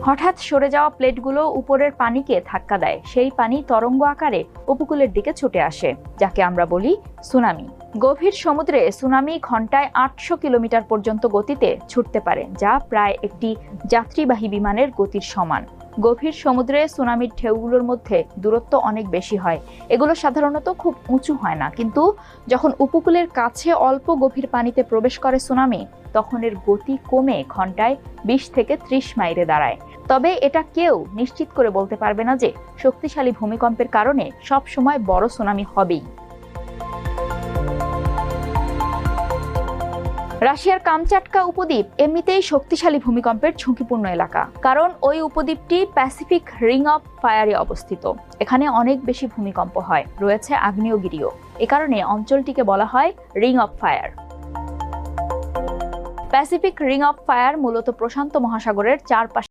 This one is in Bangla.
হঠাৎ সরে যাওয়া প্লেটগুলো উপরের পানিকে ধাক্কা দেয়। সেই পানি তরঙ্গ আকারে উপকূলের দিকে ছুটে আসে, যাকে আমরা বলি সুনামি। গভীর সমুদ্রে সুনামি ঘন্টায় ৮০০ কিলোমিটার পর্যন্ত গতিতে ছুটতে পারে, যা প্রায় একটি যাত্রীবাহী বিমানের গতির সমান। গভীর সমুদ্রে সুনামির ঢেউগুলোর মধ্যে দূরত্ব অনেক বেশি হয়। এগুলো সাধারণত খুব উঁচু হয় না, কিন্তু যখন উপকূলের কাছে অল্প গভীর পানিতে প্রবেশ করে সুনামি, তখন এর গতি কমে ঘন্টায় ২০ থেকে ৩০ মাইলে দাঁড়ায়। তবে এটা কেউ নিশ্চিত করে বলতে পারবে না যে শক্তিশালী ভূমিকম্পের কারণে সব সময় বড় সুনামি হবেই। রাশিয়ার কামচাটকা উপদ্বীপ এমনিতেই শক্তিশালী ভূমিকম্পের ঝুঁকিপূর্ণ এলাকা, কারণ ওই উপদ্বীপটি প্যাসিফিক রিং অফ ফায়ারে অবস্থিত। এখানে অনেক বেশি ভূমিকম্প হয়, রয়েছে আগ্নেয়গিরিও। এ কারণে অঞ্চলটিকে বলা হয় ring of fire. Pacific ring of fire মূলত প্রশান্ত মহাসাগরের চারপাশে